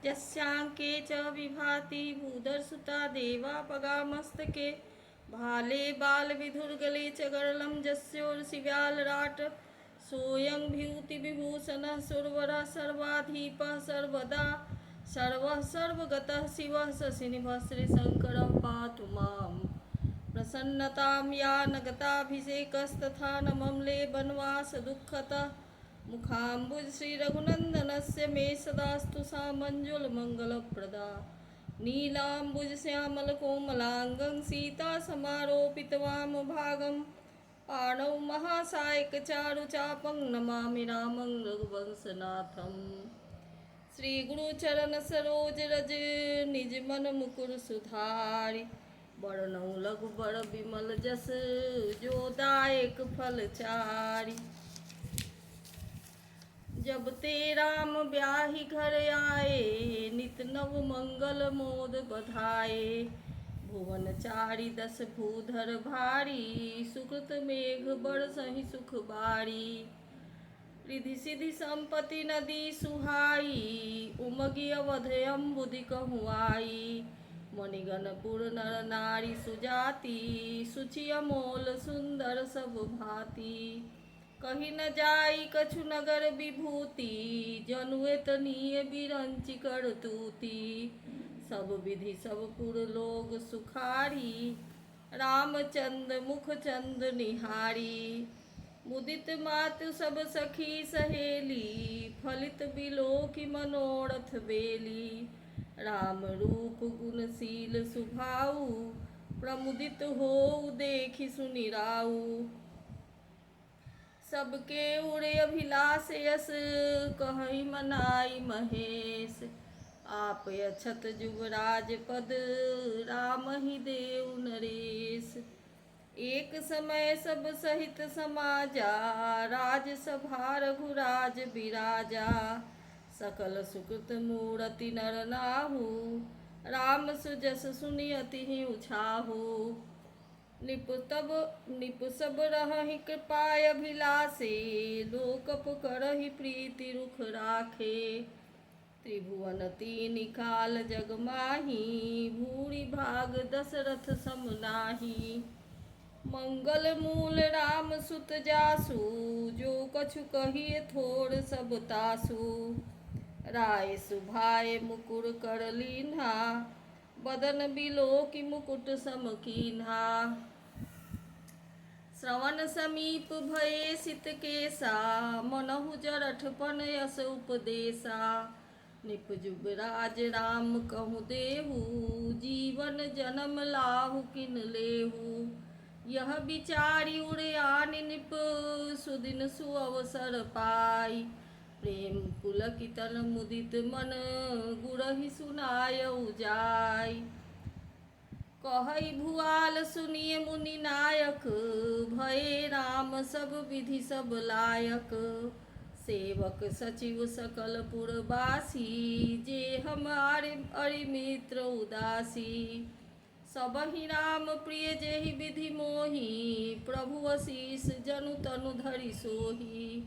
यस्यांके च विभाति भूधरसुता देवा पगामस्तके भाले बालविधुर्गले च गरलं जस्योर्षिव्यालराट सोऽयं विभूतिविभूषणः सुरवरः सर्वाधिपः सर्वदा सर्वः सर्वगतः शिवः शशिनिभः श्रीशङ्करः पातु माम् प्रसन्नतां या न गताभिषेकस्तथा न ममले वनवासदुःखतः मुखाम्बुज श्रीरघुनन्दनस्य मे सदास्तु सा मञ्जुलमङ्गलप्रदा नीलाम्बुजश्यामलकोमलाङ्गं सीतासमारोपितवामभागं पाणौ महासायकचारुचापं नमामि रामं रघुवंशनाथम् श्रीगुरुचरणसरोजरज निजमन मुकुर बरनौ लघुबर विमल जस जोदायक फलचारि जब ते राम ब्याही घर आए नित नव मंगल मोद बधाए भुवनचारी दस भूधर भारी सुकृत मेघ बरसहि सुख बारी रिधि सिधि संपत्ति नदी सुहाई उमगी अवध अम्बुदि कहुआई मणिगणपुर नर नारी सुजाति सुचि अमोल सुंदर सब भांति कही न जाई कछु नगर विभूति जनुए तनीय बिरंचि कर तूती सब विधि सब पुर लोग सुखारी रामचंद्र मुख चंद निहारी मुदित मातु सब सखी सहेली फलित बिलोकी मनोरथ बेली राम रूप गुणशील सुभाऊ प्रमुदित हो देखि सुनिराऊ सबके उड़े अभिलाष यस कहि मनाई महेश आप अछत जुगराज पद राम ही देव नरेश एक समय सब सहित समाजा राजसभा रघुराज बिराजा सकल सुकृत मूरति नर नाहु राम सुजस सुनि अति उछाहु निप सब रहहि कृपाय अभिलाषे लोकप करहि प्रीति रुख राखे त्रिभुवन तीन काल जग माही भूरि भाग दशरथ सम नाही मंगल मूल राम सुत जासु जो कछु कहिए थोर सब तासु राय सुभाय मुकुर कर लीन्हा बदन बिलोकी मुकुट सम कीन्हा श्रवण समीप भये सित केसा मनहु जरठपन यस उपदेसा निप जुगराज राम कहु देहु जीवन जन्म लाहु किन लेहु यह विचारी उड़यानि निप सुदिन सुअवसर पाई प्रेम पुलकितन मुदित मन गुरहि सुनायउ जाय कहई भुआल सुनिए मुनि नायक भये राम सब विधि सब लायक सेवक सचिव सकल पुरवासी जे हमारे अरिमित्र उदासी सबहि राम प्रिय जेहि विधि मोहि प्रभु आशीष जनु तनु धरि सोहि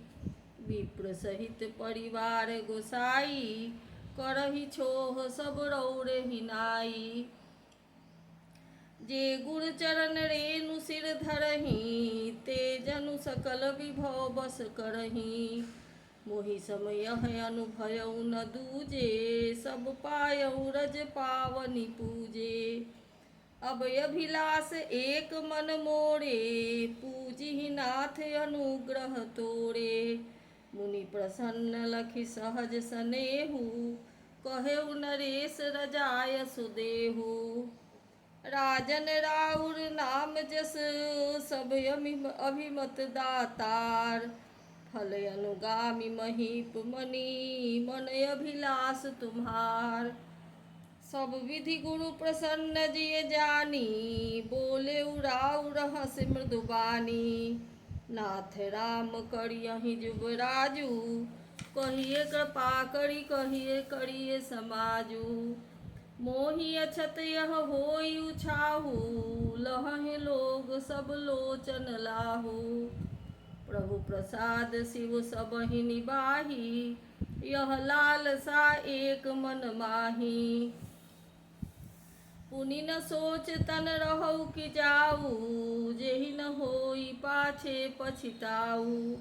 विप्र सहित परिवार गोसाई करहि छोह सब रौरे हिनाई जे गुर चरण रेणु सिर धरहि ते जनु सकल विभव बस करहि मोहि समय अनुभयउ न दूजे सब पायउ रज पावनि पूजे अब अभिलाष एक मन मोरे पूजिहि नाथ अनुग्रह तोरे मुनि प्रसन्न लखि सहज सनेहु कहेउ नरेश रजाय सुदेहु राजन राउर नाम जस सब अभिमत दातार फल अनुगामी महीप मणि मन अभिलाष तुम्हार सब विधि गुरु प्रसन्न जिय जानी बोले उराउ रहस मृदुबानी नाथ राम करियहि जुगराजू कहिए कृपा करिए करिए समाजू मोहि अछत यह होई उछाहू लहहि लोग सब लोचन लाहू प्रभु प्रसाद शिव सबहि निबाही यह लालसा एक मन माही। पुनि न सोच तन रहु कि जाऊ, जेहि न होई पाछे पछिताऊ।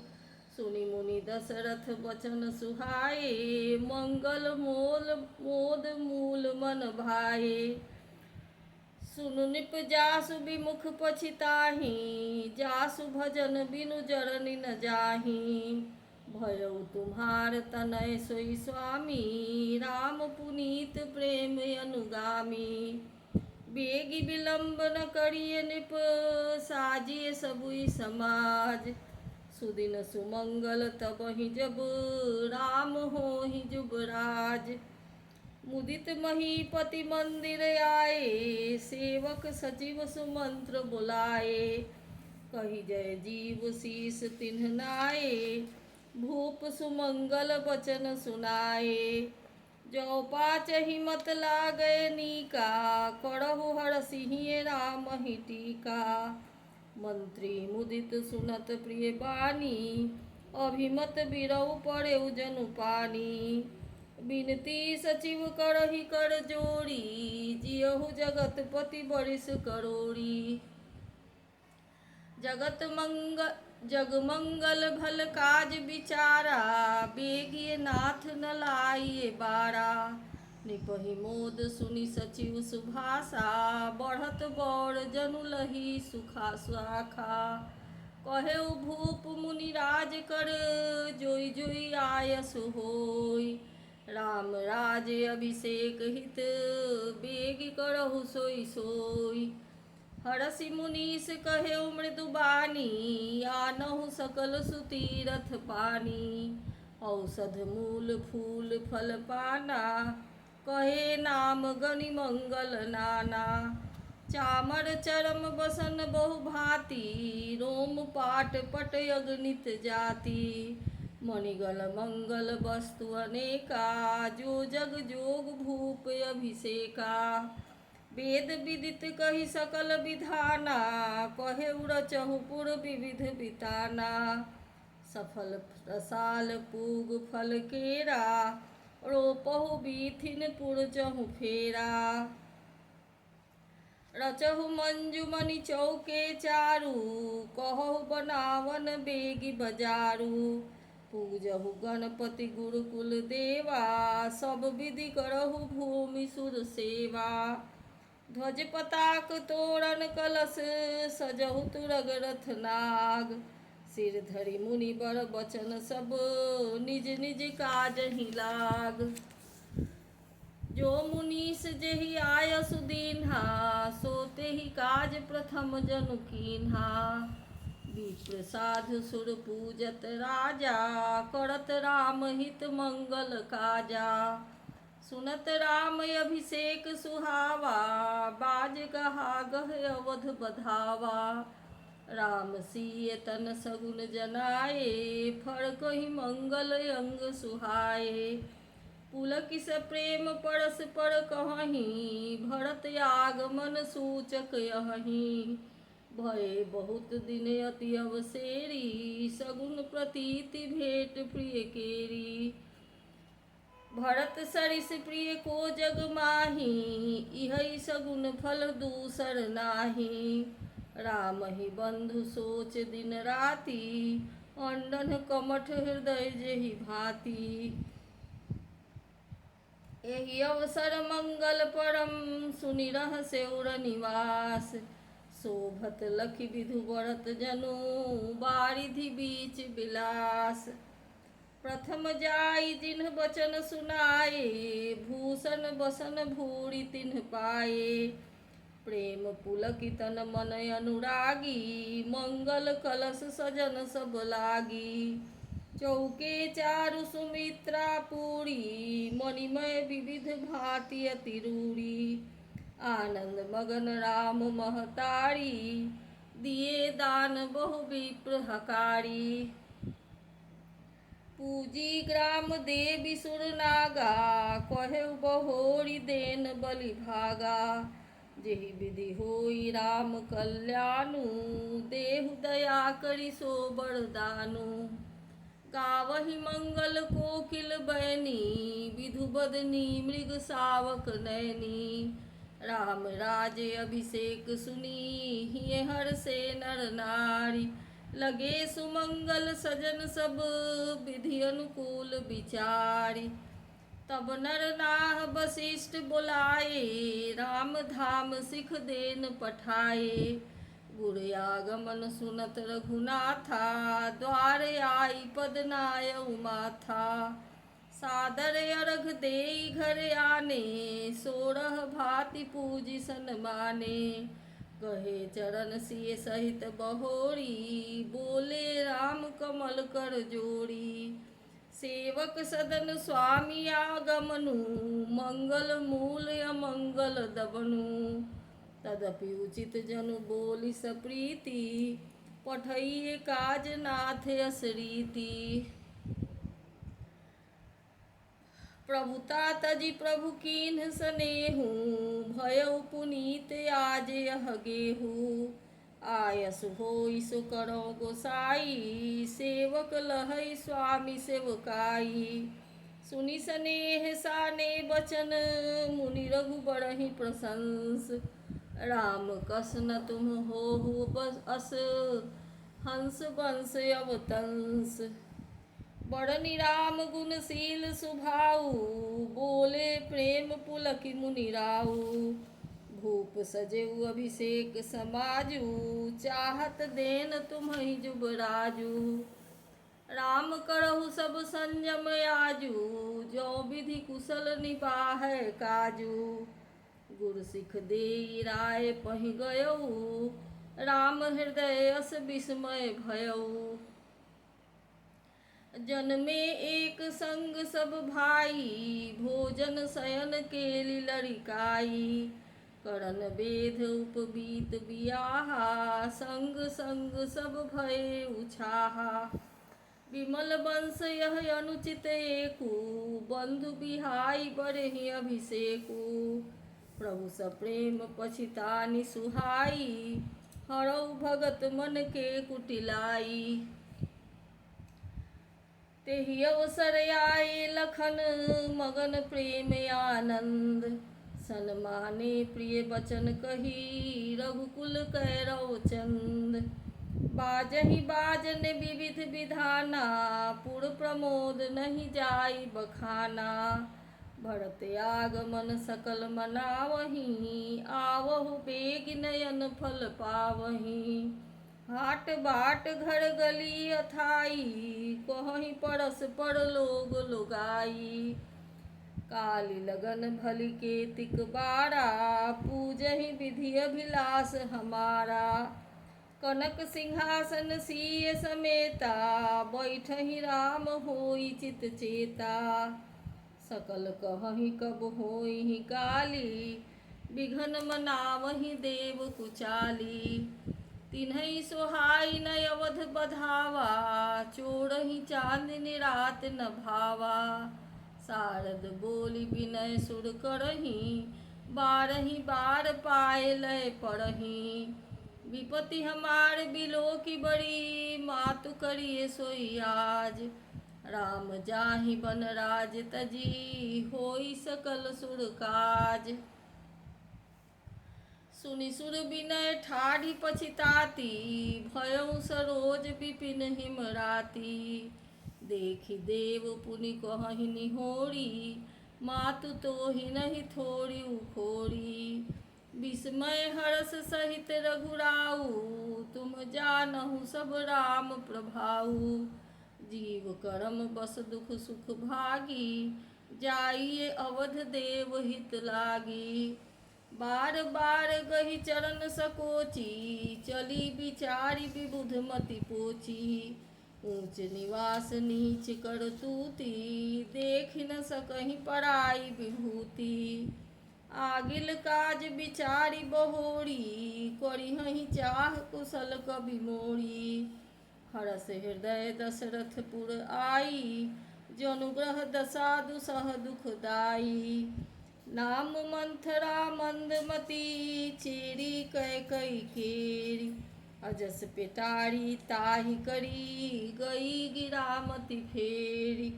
सुनि मुनि दशरथ वचन सुहाए, मंगल मोद मूल मन भाए। सुनु निप जासु विमुख पछिताही, जासु भजन बिनु जरनि न जाही। भयउ तुम्हार तनय सोई स्वामी, राम पुनीत प्रेम अनुगामी। बेगी विलंब न करिए निप, साजिए सबुई समाज। सुदिन सुमंगल तबहि जब, राम होहि जुबराज। मुदित महीपति मंदिर आए, सेवक सचिव सुमंत्र बुलाए। कही जय जीव शीस तिन्ह नाए, भूप सुमंगल बचन सुनाए। जो पाचहि मत लागय नीका, करहु हरषिहि राम ही टीका। मंत्री मुदित सुनत प्रिय बानी, अभिमत बिरउ पड़ेउ जनु पानी। बिनती सचिव करहि कर जोड़ी, जियहु जगतपति बरिस करोड़ी। जग मंगल भल काज विचारा, बेगिय नाथ न लाइए बारा। निपहि मोद सुनि सचिव सुभाषा, बढ़त बौर जनु लही सुखा सुआखा। कहेउ भूप मुनि राज कर, जोई जोई आयस होई। राम राज अभिषेक हित, बेग करहु सोई सोई। हरषि मुनीस कहेउ मृदु बानी, आनहु सकल सुतीरथ पानी। औषध मूल फूल फल पाना, कहे नाम गनि मंगल नाना। चामर चरम बसन बहु भांति, रोम पाट पट अगणित जाति। मणिगल मंगल वस्तु अनेका, जो जग जोग भूप अभिषेका। वेद विदित कही सकल विधाना, कहे रचहु पुर विविध बिताना। सफल रसाल पूग फल केरा, रोपहु बीथिन पुर चहु फेरा। रचहु मंजु मणि चौके चारू, कहहु बनावन बेगी बजारू। पूजहु गणपति गुरुकुल देवा, सब विधि करहु भूमि सुर सेवा। ध्वज पताक तोरण कलश, सजहु तुरग रथ नाग। सिर धरि मुनि बर बचन सब, निज निज काज ही लाग। जो मुनीस जेहि आयसु दीन्हा, सो तेहि काज प्रथम जनु कीन्हा। विप्र साधु सुर पूजत राजा, करत राम हित मंगल काजा। सुनत राम अभिषेक सुहावा, बाज गहा गह अवध बधावा। राम सिय तन सगुन जनाए, फड़कहि मंगल अंग सुहाए। पुलकिस प्रेम परस पर कहहीं, भरत आगमन सूचक यहीं। भये बहुत दिन अति अवसेरी, सगुन प्रतीति भेट प्रिय केरी। भरत सरिस प्रिय को जग माही, इहै सगुन फल दूसर नाही। राम ही बंधु सोच दिन राति, अंडन कमठ हृदय जेहि भांति। एहि अवसर मंगल परम, सुनि रहस्यौर निवास। शोभत लखि विधु बरत जनु, बारिधि बीच बिलास। प्रथम जाई जिन्ह बचन सुनाए, भूषण बसन भूरि तिन्ह पाए। प्रेम पुलकितन मन अनुरागी, मंगल कलश सजन सब लागी। चौके चारु सुमित्रा पूरी, मणिमय विविध भांति अति रूरी। आनंद मगन राम महतारी, दिए दान बहु विप्र हकारी। पूजी ग्राम देवी सुर नागा, कहेउ बहोरी देन बलि भागा। जेहि विधि होई राम कल्याणु, देहु दया करि सो वरदानु। गावहि मंगल कोकिल बैनी, विधु बदनी मृग सावक नैनी। राम राजे अभिषेक सुनी, हिय हर से नर नारी। लगे सुमंगल सजन सब, विधि अनुकूल विचारी। तब नर नाह वशिष्ठ बुलाए, राम धाम सिख देन पठाए। गुर आगमन सुनत रघुनाथा, द्वार आई पद नायउ माथा। सादर अरघ देई घर आने, सोरह भांति पूजि सन्माने। कहे चरण सिय सहित बहोरी, बोले राम कमल कर जोड़ी। सेवक सदन स्वामी आगमनु, मंगल मूल अमंगल दबनु। तदपि उचित जनु बोली सप्रीति, पठइए काज नाथ असरीति। प्रभुता तजि प्रभु कीन्ह सनेहु, भयउ पुनीत आज यह गेहु। आयस होई सो करौ गोसाई, सेवक लहै स्वामी सेवकाई। सुनि सनेह साने बचन, मुनि रघु बरहि प्रशंस। राम कस न तुम होहु अस, हंस बंस अवतंस। बड़नि राम गुणशील सुभाऊ, बोले प्रेम पुलकि मुनि राऊ। भूप सजेउ अभिषेक समाजू, चाहत देन तुम्हि जुबराजू। राम करहु सब संयम आजू, जो विधि कुशल निबाहै काजू। गुर सिख देई राय पहि गयउ, राम हृदय अस विस्मय भयउ। जन्मे एक संग सब भाई, भोजन शयन केली लरिकाई। करन बेध उपबीत बियाहा, संग संग सब भये उछाहा। विमल वंश यह अनुचित एकु, बंधु बिहाई बरहि अभिषेकु। प्रभु सप्रेम पछितानि सुहाई, हरौ भगत मन के कुटिलाई। तेहि अवसर आए लखन, मगन प्रेम आनंद। सन्माने प्रिय बचन कही, रघुकुल कैरव चंद। बाजहि बाजन विविध विधाना, पुर प्रमोद नहीं जाई बखाना। भरत आगमन सकल मनावही, आवहु बेग नयन फल पावही। हाट बाट घर गली अथाई, कहीं परस पर लोग लुगाई। काली लगन भली केतिक बारा, पूजहि विधि अभिलाष हमारा। कनक सिंहासन सिय समेता, बैठहि राम होई चित चेता। सकल कहहि कब होई काली, बिघन मनावहि देव कुचाली। तिन्है सोहाई न अवध बधावा, चोरहि चांदनि रात न भावा। शारद बोली विनय सुर करहि, बारहि बार पाए लय पड़हि। विपति हमार बिलोकी बड़ी, मातु करिए सोई आज। राम जाहि बन राज तजी, होई सकल सुर काज। सुनि सुर विनय ठाढ़ी पछिताती, भयउ सरोज विपिन हिमराती। देखि देव पुनि कहहि निहोरी, मातु तोहि नहीं थोड़ी उखोरी। विस्मय हर्ष सहित रघुराऊ, तुम जानहु सब राम प्रभाऊ। जीव करम बस दुख सुख भागी, जाइए अवध देव हित लागी। बार बार गहि चरण सकोची, चली विचारी विबुध मति पोची। ऊंच निवास नीच कर तूती, देख न सकहि पराई विभूति। आगिल काज विचारी बहोरी, करिहहि चाह कुशल कबि मोरी। हरस हृदय दशरथपुर आई, जनुग्रह दशा दुसह दुखदाई। नाम मंथरा मंदमती, चेरी कैकई केरी। अजस पेटारी ताहि करी गई गिरामती फेरी।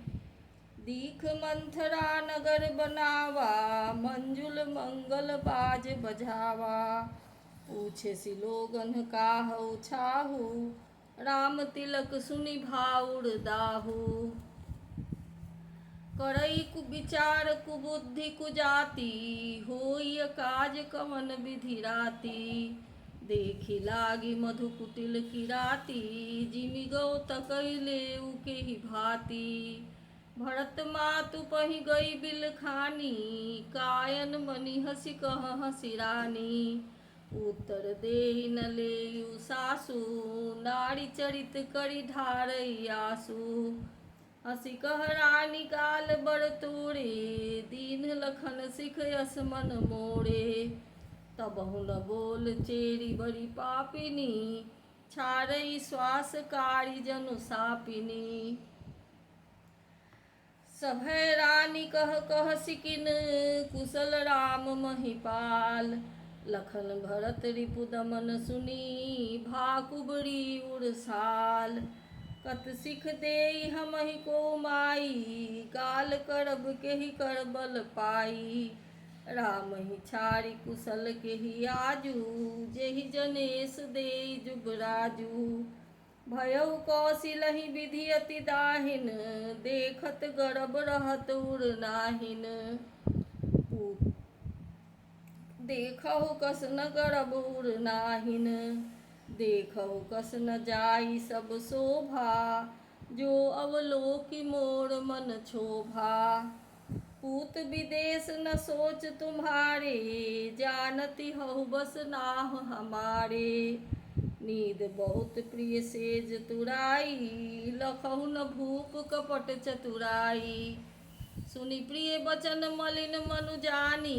दीख मंथरा नगर बनावा मंजुल मंगल बाज बजावा। पूछे सी लोगन काहू छाहू राम तिलक सुनि भाउर दाहू। करई कुविचार कुबुद्धि कुजाति होई काज कवन विधि राति। देखी लागी मधु कुटिल किराती जिमि गौ तकैले उकेहि भांति। भरत मातु पहि गई बिलखानी कायन मनि हसि कह हसि रानी। उत्तर देहि न लेयु सासु नारी चरित करि ढारई आसु। हसि कह रानी काल बड़ तोरे दीन लखन सिख यस मन मोरे। तबहु न बोल चेरी बड़ी पापिनी छारई श्वास कारी जनु सापिनी। सभय रानी कह कह सिकिन कुशल राम महिपाल। लखन भरत रिपु दमन सुनी भाकुबरी उड़साल। कत सिख देई हमहि को माई काल करब केहि कर बल पाई। राम ही छाड़ी कुशल केहि आजू जेहि जनेस देई जुगराजू। भयउ कौशिलहि विधि अति दाहिन देखत गर्भ रहत उर नाहिन। देखहु कस न गर्भ उर नाहिन देखहु कस न जाई सब शोभा। जो अवलोकि मोर मन क्षोभा। पूत विदेश न सोच तुम्हारे जानती हहु बस नाह हमारे। नींद बहुत प्रिय सेज तुराई लखहु न भूप कपट चतुराई। सुनि प्रिय बचन मलिन मनु जानी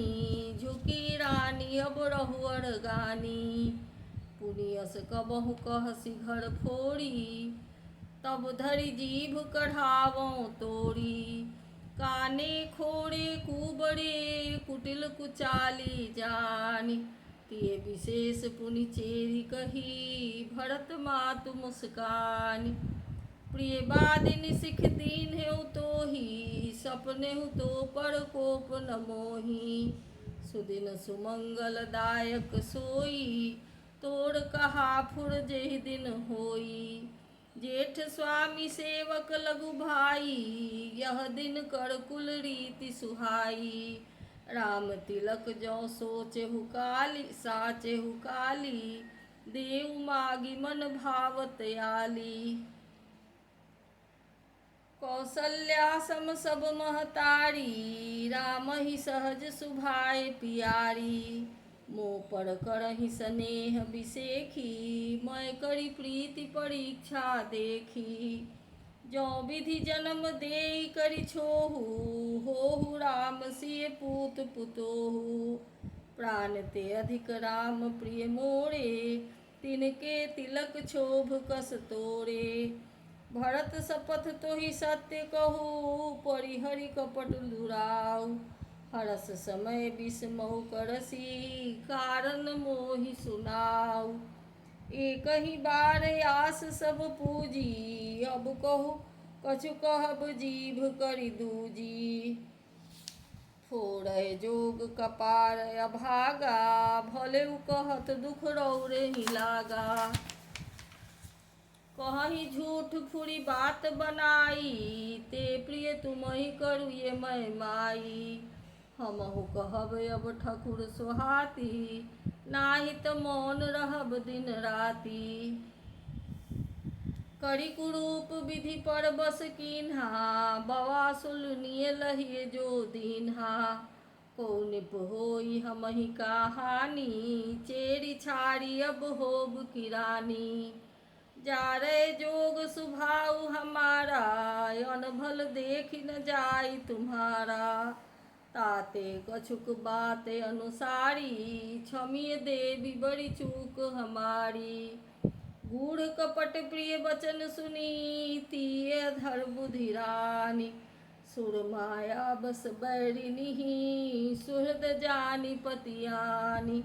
झुकी रानी अब रहुअर गानी। पुनियस कबहु कहसी घर फोरी तब धरि जीभ कढ़ावों तोरी। काने खोरे कुबड़े कुटिल कुचाली जानी। तिये विशेष पुनि चेरी कही भरत मातु मुस्कानी। प्रिय बादिनी सिख दीन हेउ तोही सपनेहु तो पर कोप न मोही। सुदिन सुमंगल दायक सोई तोर कहा फुर जेहि दिन होई। जेठ स्वामी सेवक लघु भाई यह दिन कर कुल रीति सुहाई। राम तिलक जौ सोचेहु काली साचेहु काली देव मागी मन भावत आली। कौसल्या सम सब महतारी राम ही सहज सुभाए पियारी। मोह पर करहि स्नेह बिसेखी मैं करी प्रीति परीक्षा देखी। जौ विधि जन्म देई करि छोहु होहु राम सिय पूत पुतोहु। प्राण ते अधिक राम प्रिय मोरे तिनके तिलक क्षोभ कस तोरे। भरत शपथ तोहि सत्य कहू परिहरि कपट दुराऊ। हरस समय बिसमौ करसी कारण मोहि सुनाऊ। एक ही बार आस सब पूजी अब कहू कछु कहब जीभ करि दूजी। फोड़ै जोग कपार अभागा भलेउ कहत दुख रौरे ही लागा। कहीं झूठ फुरी बात बनाई ते प्रिय तुमहि करू ये मैं माई। हमहु कहब अब ठकुर सोहाती नाही त मौन रहब दिन राती। करी कुरूप विधि पर बस कीन्हा बवासुल निय लहिए जो दीन्हा। को निप होई हमहि कहानी चेरी छाड़ी अब होब किरानी। जारे जोग सुभाऊ हमारा अनभल देखी न जाई तुम्हारा। ताते कछुक बात अनुसारी क्षमिय देवी बड़ी चूक हमारी। गूढ़ कपट प्रिय वचन सुनी तिये धर बुधि रानी। सुर माया बस बैरिनी सुहृद जानी पतियानी।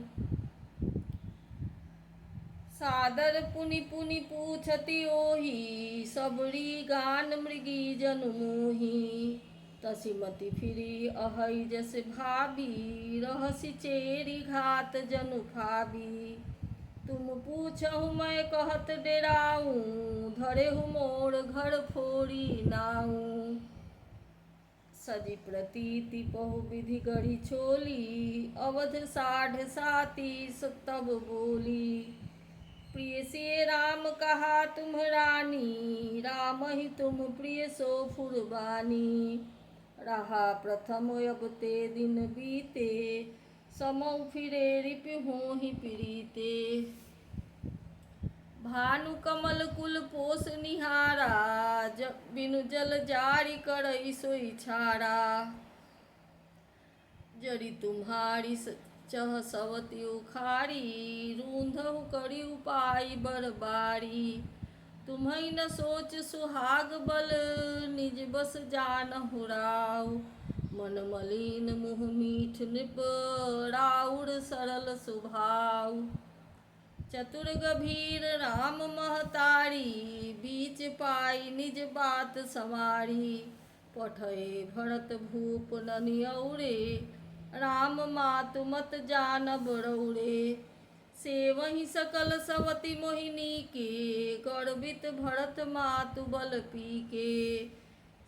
सादर पुनि पुनि पूछति ओही, सबरी गान मृगी जनु मोही। तसी मति फिरी अहै जस भाबी, रहसि चेरी घात जनु भाबी। तुम पूछहु मैं कहत डेराऊँ, धरेहु मोर घर फोड़ी नाऊँ। सजी प्रतीति पहु विधि गढ़ी छोली, अवध 7.5 तब बोली। प्रिय से राम कहा तुम रानी, राम ही तुम प्रिय सो फुरबानी। रहा प्रथम अब ते दिन बीते, समौ फिरे रिपु होहि प्रीते। भानु कमल कुल पोस निहारा, बिनु जल जारी करई सोई छाड़ा। जड़ी तुम्हारी चह सवती उखाड़ी, रूंधहु करी उपाय बरबारी। तुम्हें न सोच सुहाग बल, निज बस जानहु राव। मन मलिन मुँह मीठ नृप, राउर सरल स्वभाव। चतुर गभीर राम महतारी, बीच पाई निज बात संवारी। पठए भरत भूप ननियौरे, राम मातु मत जानब रौरे। सेवहि सकल सवति मोहिनी के, गर्वित भरत मातु बल पीके।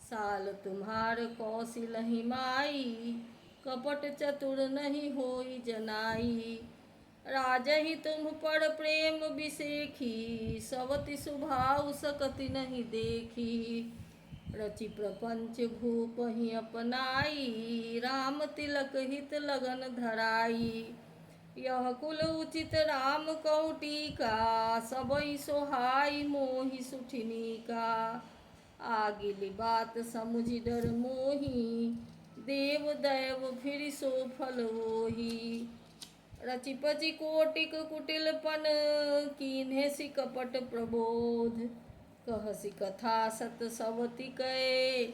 साल तुम्हार कौशिलहि माई, कपट चतुर नहीं होई जनाई। राजहि तुम पर प्रेम बिसेखी, सवति सुभाव सकति नहीं देखी। रचि प्रपंच भूपहि अपनाई, राम तिलक हित लगन धराई। यह कुल उचित राम कहु टीका, सबई सोहाई मोहि सुठिनी का। आगिली बात समुझि डर मोही, देव दैव फिर सो फल होही। रचि पचि कोटिक कुटिलपन, कीन्हे सि कपट प्रबोध। कहसि कथा सत सवति कै,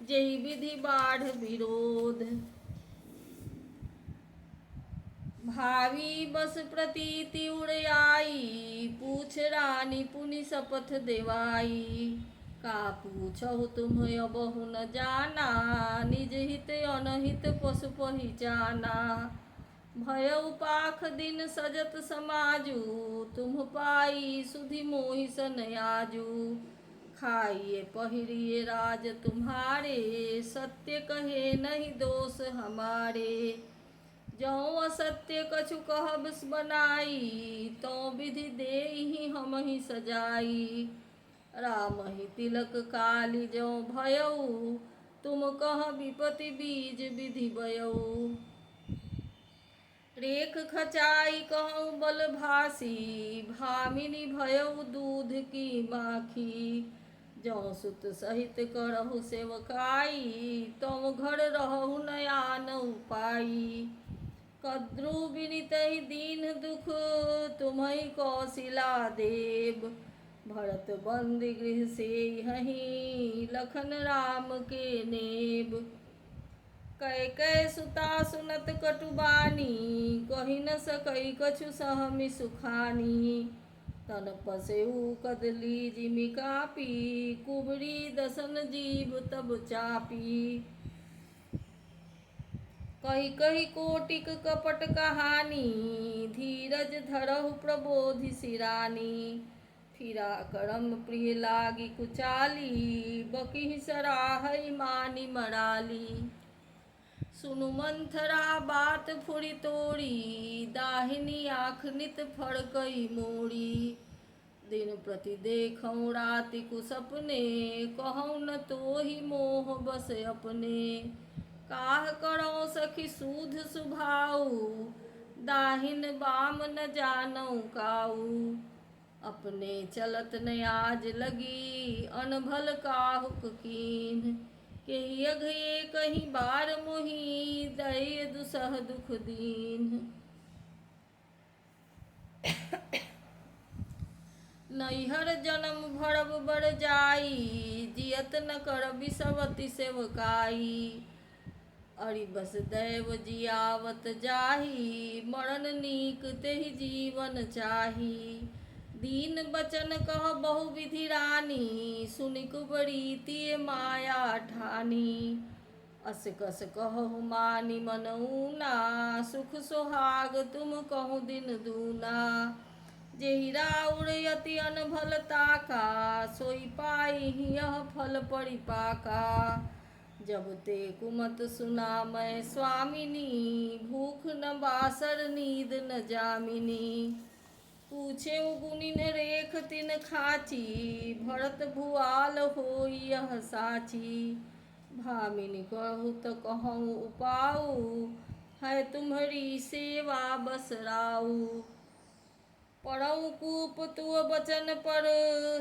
जेहि विधि बाढ़ विरोध। भावी बस प्रतीति उड़ाई, पूछ रानी पुनि शपथ देवाई। का पूछहु तुम अबहु न जाना, निज हित अनहित पशु पहिचाना। भयउ पाख दिन सजत समाजू, तुम पाई सुधि मोहि सन आजू। खाइए पहिरिए राज तुम्हारे, सत्य कहे नहीं दोष हमारे। जौं असत्य कछु कहब बनाई, तौं विधि देहि हमहि सजाई। राम ही तिलक काली जौं भयउ, तुम कह विपति बीज विधि बयऊ। रेख खचाई कहूँ बल भासी, भामिनी भयउ दूध की माखी। जौं सुत सहित करहु सेवकाई, तौं घर रहु नयान उपाई। कद्रु विनितहि दीन दुख, तुम्हि कौशिला देव। भरत बंदी गृह सेइहहि, लखन राम के नेब। कैकेयी सुता सुनत कटुबानी, कहि न सकई कछु सहमि सुखानी। तन पसेउ कदली जिमि कापी, कुबरी दसन जीव तब चापी। कही कही कोटिक कपट कहानी, धीरज धरहु प्रबोधि सिरानी। फिरा करम प्रिय लागी कुचाली, बकिहि सराहई मानि मराली। सुनु मंथरा बात फुरि तोड़ी, दाहिनी आँख नित फड़कई मोड़ी। दिन प्रति देखऊँ राति कुसपने, कहूँ न तोहि मोह बस अपने। काह करऊँ सखी सूध सुभाऊ, दाहिन बाम न जानऊँ काऊ। अपने चलत न आज लगी, अनभल काहुक कीन्ह। केहि अघ एकहि बार मोहि, दैय दुसह दुख दीन्ह। नैहर जन्म भरब बर जाई, जियत न करबि सवति सेवकाई। अरि बस दैव जियावत जाहि, मरण नीक तेहि जीवन चाही। दीन बचन कह बहु विधि रानी, सुनि कुबरी तिय माया ठानी। अस कस कहु मानि मन ऊना, सुख सोहाग तुम कहु दिन दूना। जेहि राउर यति अनभल ताका, सोई पाई यह फल परिपाका। जब ते कुमत सुना मैं स्वामिनी, भूख न बासर नींद न जामिनी। पूछे गुनिन रेख तिन खाची, भरत भुआल होई यह साची। भामिनी कहु त कहूँ उपाऊ, है तुम्हरी सेवा बसराऊ। पढ़ऊ कूप तुअ बचन पर,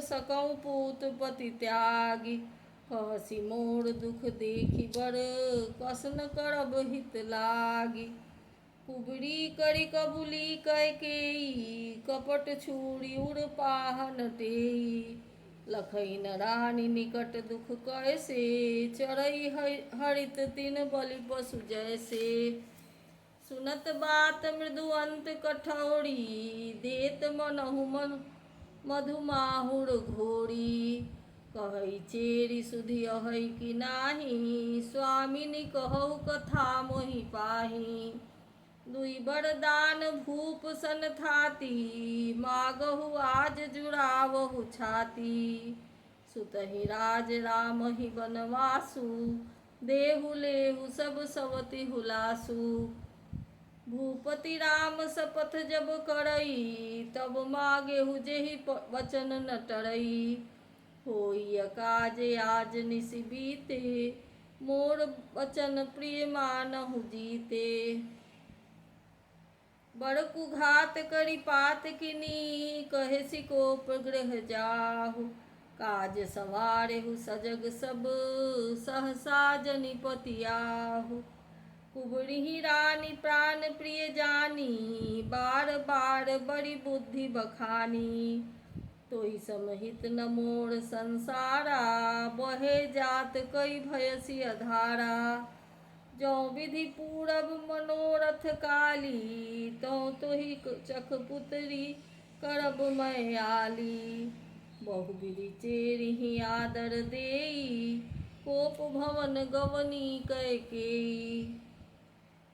सकऊँ पूत पति त्यागी। कहसी मोर दुख देखी बर, कस न करब हित लागी। कुबरी करी कबूली कैकेयी, कपट छूरी उड़ पाहन टेई। लखई न रानी निकट दुख कैसे, चरई हरित तिन बलि पशु जैसे। सुनत बात मृदुअंत कठोरी, देत मनहु मधु माहुर घोरी। कहई चेरी सुधियहै कि नाही, स्वामिनी कहु कथा मोहि पाही। दुई बरदान भूप सन थाती, मागहु आज जुड़ावहु छाती। सुतहि राज रामहि बनवासु, देहु लेहु सब सवति हुलासु। भूपति राम शपथ जब करई, तब मागेहु जेहि वचन न टरई। होई काज आज निस बीते, मोर वचन प्रिय मानहु जीते। बड़कु घात करी पात किनी, कहे सिकोप गृह जाहु। काज सवारेहु सजग सब, सहसा जनिपति आहु। कुबरी रानी प्राण प्रिय जानी, बार बार बड़ी बुद्धि बखानी। तोहि समहित न मोर संसारा, बहे जात कई भयसि अधारा। जो विधि पूरब मनोरथ काली, तोहि चख पुत्री करब मैं आली। बहु विधि चेरिहि आदर देई, कोप भवन गवनी कैकेयी।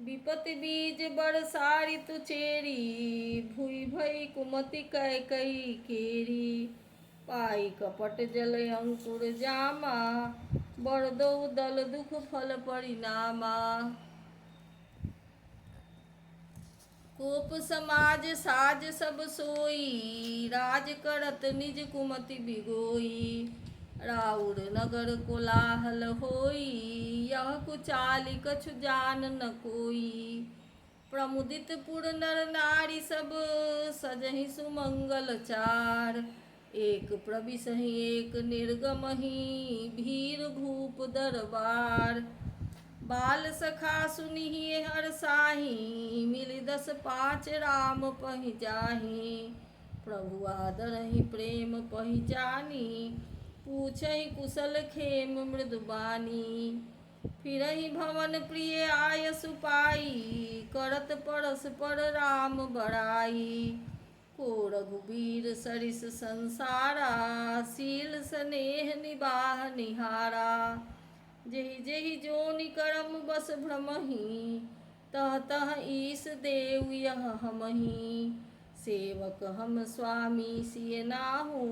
विपति बीज बरसारी तु चेरी, भुइ भई कुमति कैकई केरी। पाई कपट जल अंकुर जामा, बरदौ दल दुख फल परिणामा। कोप समाज साज सब सोई, राज करत निज कुमति बिगोई। राउर नगर कोलाहल होई, यह कुचाली कछु जान न कोई। प्रमुदित पुर नर नारी सब, सजहि सुमंगल चार। एक प्रविशहि एक निर्गमहि, भीर भूप दरबार। बाल सखा सुनिहि हरसाहि, मिलि 10 5 राम पहि जाहि। प्रभु आदरहि प्रेम पहि जानी, पूछहि कुशल खेम मृदुबानी। फिरहि भवन प्रिय आयसु पाई, करत परस्पर राम बड़ाई। को रघुबीर सरिस संसारा, शील स्नेह निबाह निहारा। जेहि जेहि जोनि करम बस भ्रमहि, तह तह ईश देव यह हमहि। सेवक हम स्वामी सिय नाहु,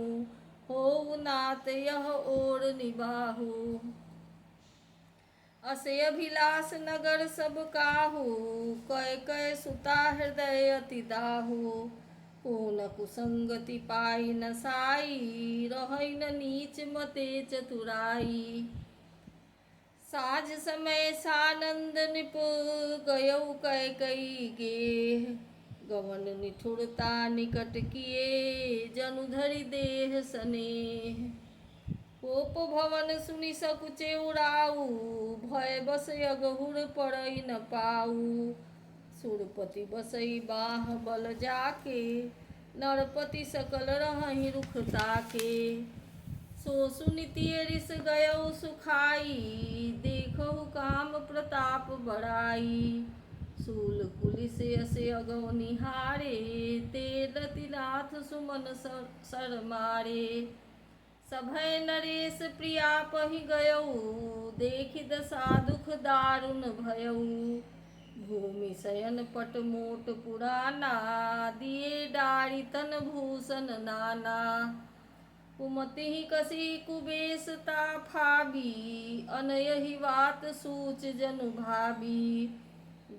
होऊ नात यह ओर निबाहु। असे अभिलाष नगर सब काहू, कै कै सुता हृदय अति दाहू। को न कुसंगति पाई न साई, रहै न नीच मते चतुराई। साँझ समय सानंद निप, गयौ कैकई गेह। गवन निठुरता निकट किए, जनु धरि देह स्नेह। कोप भवन सुनि सकुचे उड़ाऊ, भय बस अगहुर पड़ई न पाऊ। सुरपति बसई बाह बल जाके, नरपति सकल रहहि रुख ताके। सो सुनि तिय रिस गयौ सुखाई, देखहु काम प्रताप बड़ाई। शूल कुलिस से असे अगौ निहारे, ते रतिनाथ सुमन सर मारे। सभय नरेश प्रिया पहि गयऊ, देखि दशा दुख दारुण भयऊ। भूमि शयन पट मोट पुराना, दिए डारि तन भूषण नाना। कुमतिहि कसी कुबेशता फाबी, अनयहि बात सूच जनु भाबी।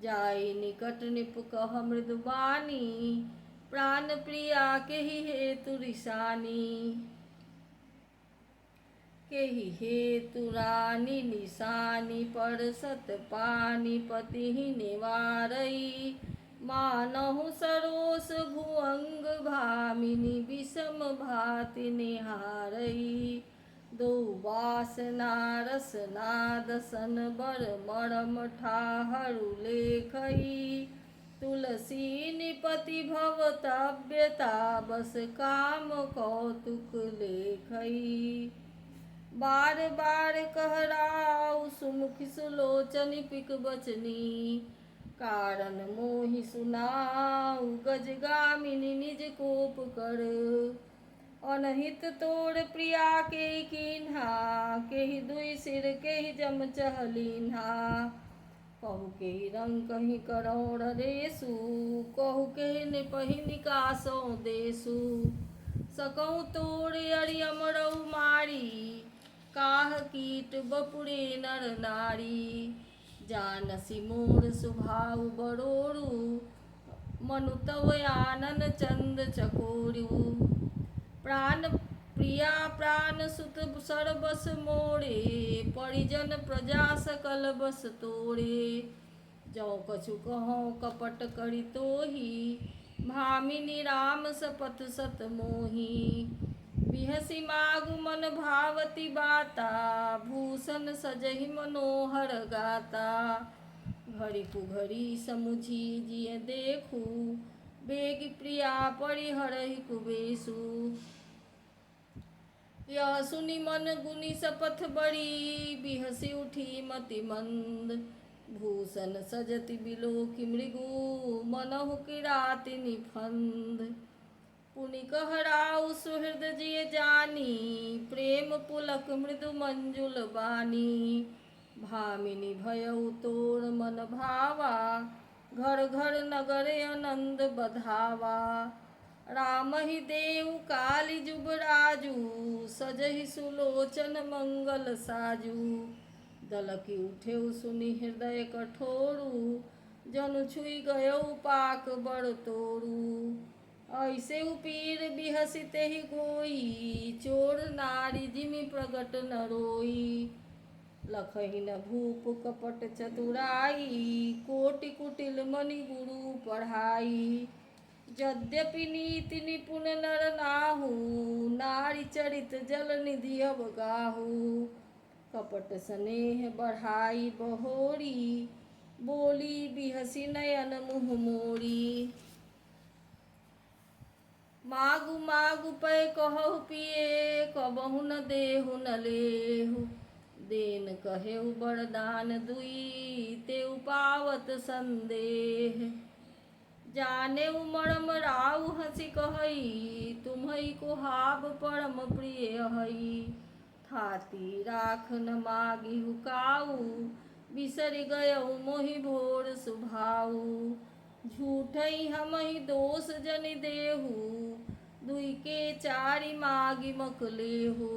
जाई निकट निप कह मृदुबानी, प्राण प्रिया केहि हेतु रिसानी। केहि हेतु रानी निशानी, परसत पानी पतिहि निवारई। मानहु सरोस भुअंग भामिनी, विषम भाति निहारई। दो वासना रसना दसन बर मरम ठाहरु लेखई। तुलसी निपति भवतव्यता, बस काम कौतुक लेखई। बार बार कहराउ सुमुखि सुलोचनि पिक बचनी, कारण मोहि सुनाउ गजगामिनी निज कोप कर। अनहित तोर प्रिया केहि कीन्हा, केहि दुई सिर केहि जम चहलीन्हा। कहु केहि रंग कहि करौ रेसु, कहु केहि निपहि निकासौ देसु। सकौ तोर अरि अमरौ मारी, काह कीट बपुरे नर नारी। जानसी मोर स्वभाव बरोरु, मनु तव आनन चंद चकोरु। प्राण प्रिया प्राण सुत सरबस मोरे, परिजन प्रजा सकल बस तोरे। जौ कछु कहौं कपट करि तोहि, भामिनी राम सपथ सत मोहि। बिहसी मागु मन भावती बाता, भूषण सजहि मनोहर गाता। घड़ी कुघड़ी समुझी जिय देखू, बेग प्रिया परिहरहि कुबेसु। यह सुनि मन गुनि सपथ बड़ी, बिहसी उठी मति मंद। भूषण सजति बिलोकि मृगु, मनहु किराति निफंद। पुनि कहराउ सुहृद जिय जानी, प्रेम पुलक मृदु मंजुल बानी। भामिनी भयउ तोर मन भावा, घर घर नगर आनंद बधावा। रामहि देउ काली जुबराजू, सजहि सुलोचन मंगल साजू। दलकी उठेउ सुनि हृदय कठोरु, जनु छुई गयउ पाक बड़ तोरू। ऐसे उपीर बिहसि तेहि गोई, चोर नारी जिमि प्रगट न रोई। लखहि न भूप कपट चतुराई, कोटि कुटिल मणि गुरु पढ़ाई। यद्यपि नीति निपुण नर नाहु, नारी चरित जल निधि अवगाहु। कपट स्नेह बढ़ाई बहोरी, बोली बिहसि नयन मुँह मोरी। मागु मागु पै कहु पिए, कबहु न देहु न लेहु। देन कहेउ बरदान दुई, तेउ पावत संदेह। जानेउ मरम राउ हँसि कहई, तुम्हई कुहाब परम प्रिय हई। थाती राख न मागिहु काऊ, बिसरि गयउ मोहि भोर सुभाऊ। झूठई हमहि दोष जनि देहु, दुई के चारि मागि मक लेहु।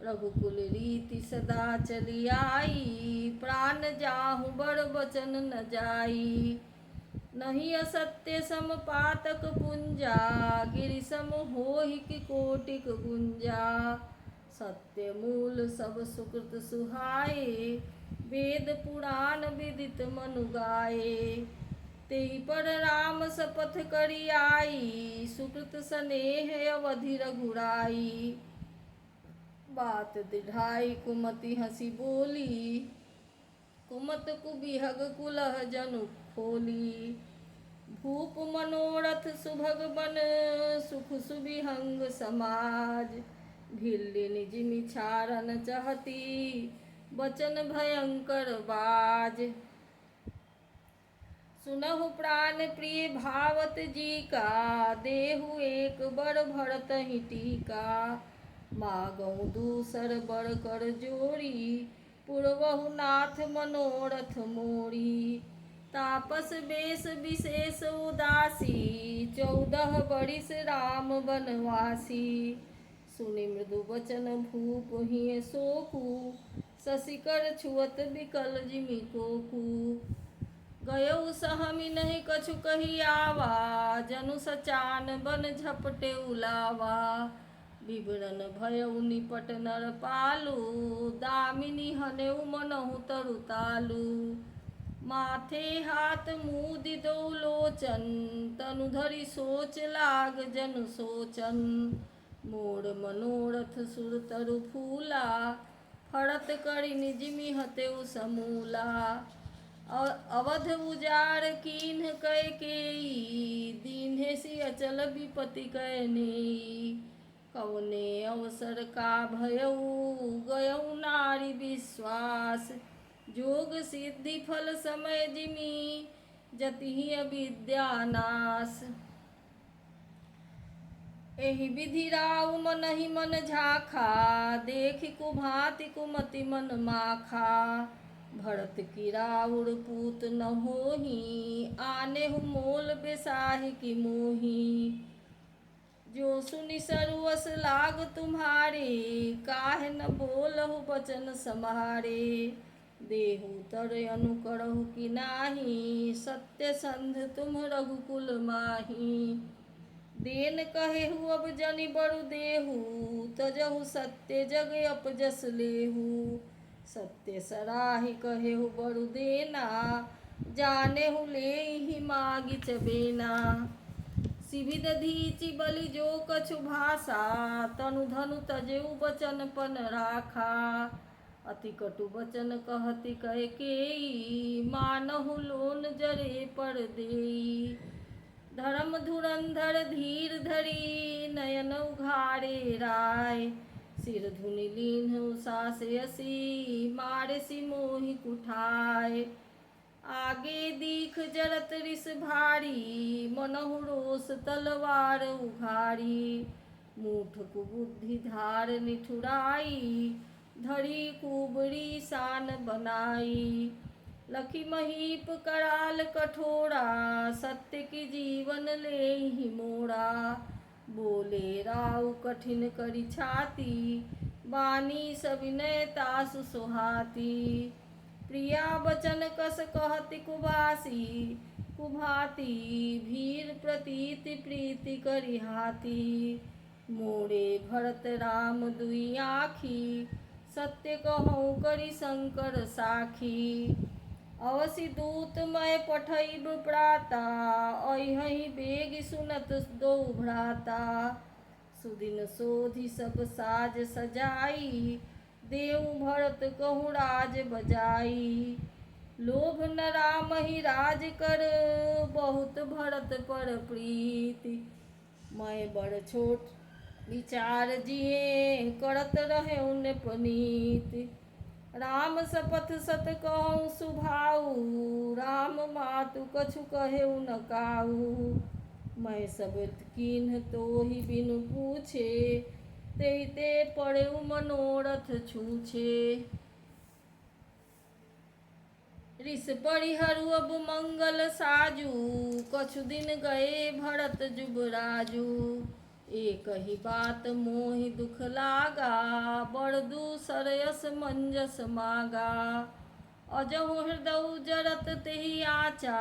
रघुकुल रीति सदा चली आई, प्राण जाहु बड़ बचन न जाई। नहीं असत्य सम पातक पुंजा, गिरि सम होहि कि कोटिक गुंजा। सत्य मूल सब सुकृत सुहाए, वेद पुराण विदित मनु गाए। तेहि पर राम शपथ करि आई, सुकृत स्नेह अवधि रघुराई। बात दृढ़ाई कुमति हँसी बोली, कुमत कुबिहग कुलह जनु खोली। भूप मनोरथ सुभग बन, सुख सुबिहंग समाज। भिल्लिन जिमि छारन चहती, बचन भयंकर बाज। सुनहु प्राण प्रिय भावत जी का, देहु एक बर भरत ही टीका। मागहु दूसर बर कर जोरी, पुरवहु नाथ मनोरथ मोरी। तापस बेश विशेष उदासी, 14 बरिस राम बनवासी। सुनि मृदु वचन भूप हिय सोकु, शशिकर छुअत बिकल जिमि कोकु। गयउ सहमि नहीं कछु कही आवा, जनु सचान बन झपटे उलावा। विवरण भयउ निपट नर पालू, दामिनी हनेउ मनहु तरुतालू। माथे हाथ मुदि दो लोचन, तनु धरि सोच लाग जन सोचन। मोर मनोरथ सुर तरु फूला, फरत करि निज मिहतेउ समूला। अवध उजार कीन्ह कैकेयी, दीन्हे सि अचल विपति कै नेई। कवने अवसर का भयउ, गयउ नारी विश्वास। जोग सिद्धि फल समय जिमि, जतिहि अविद्या नाश। एहि विधि राउ मनहि मन झाखा, देखि कुभाति कुमति मन माखा। भरत की राउर पूत न होही, आनेहु मोल बेसाहि की मोही। जो सुनि सरुअस लाग तुम्हारे, काहे न बोलहु बचन समारे। देहु तर अनुकरहु कि नाही, सत्य संध तुम रघुकुल माही। देन कहेहु अब जनि बरु देहु, तजहु सत्य जग अपजस लेहु। सत्य सराहि कहेहु बरु देना, जानेहु लेहि मागि चबेना। सिविद धीचि बलि जो कछु भाषा, तनु धनु तजेउ बचन पन राखा। अति कटु बचन कहति कैकेयी, मानहु लोन जरे पर देई। धर्म धुरंधर धीर धरी, नयन उघारे राय। सिर धुनि लीन्हु सासे असी, मारेसि मोहि कुठाय। आगे दीख जरत रिस भारी, मनहु रोष तलवार उघारी। मूठ कुबुद्धि धार निठुराई, धरी कुबरी सान बनाई। लखी महीप कराल कठोरा, सत्य की जीवन लेहि मोरा। बोले राउ कठिन करि छाती, बानी सविनय तासु सोहाती। प्रिया बचन कस कहति कुबासी, कुभाती भीर प्रतीति प्रीति करि हाती। मोरे भरत राम दुई आँखी, सत्य कहूँ करि शंकर साखी। अवसि दूत मैं पठइब प्राता, अइहहि बेग सुनत दो भ्राता। सुदिन सोधि सब साज सजाई, देऊ भरत कहूँ राज बजाई। लोभ न रामहि राज कर, बहुत भरत पर प्रीति। मैं बड़ छोट विचार जिए, करत रहेउ नेपनीति। राम सपथ सत कहूँ सुभाऊ, राम मातु कछु कहेउ न काऊ। मैं सब कीन्ह तोहि बिनु पूछे, तेहि ते पड़ेउ मनोरथ छूछे। ऋष परिहरु अब मंगल साजू, कछु दिन गए भरत जुबराजू। एक ही बात मोहि दुख लागा, बड़ दूसर यस मंजस मागा। अजहु हृदय जरत तेहि आचा,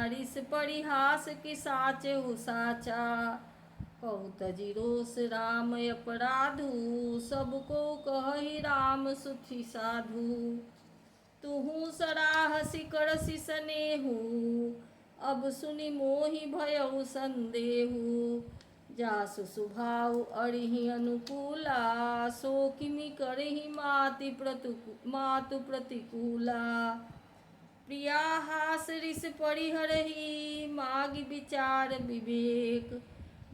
ऋष परिहास कि साचेहु साचा। कहु तजि रोष राम अपराधु, सबको कहहि राम सुखी साधु। तुहु सराहसि करसि सनेहु, अब सुनि मोहि भयउ संदेहु। जासु स्वभाव अरिहि अनुकूला, सो किमि करहि मातु प्रतिकूला। प्रिया हास ऋष परिहरहि, मागि विचार विवेक।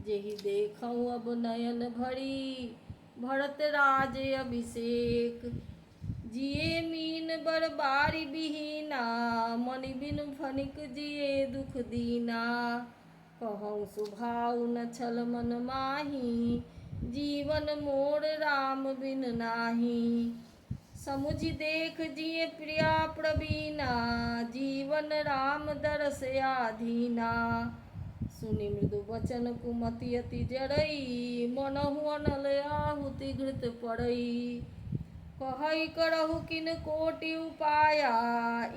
जेहि देखऊँ अब नयन भरी, भरत राज अभिषेक। जिए मीन बरबारी बिहीना, मनि बिनु फनिक जिए दुख दीना। कहूँ सुभाव न छल मन माही, जीवन मोर राम बिन नाही। समुझि देख जिए प्रिया प्रवीणा, जीवन राम दरस आधीना। सुनि मृदु वचन कुमति अति जरई, मनहु अनल आहुति घृत पड़ई। कहई करहु किन कोटि उपाया,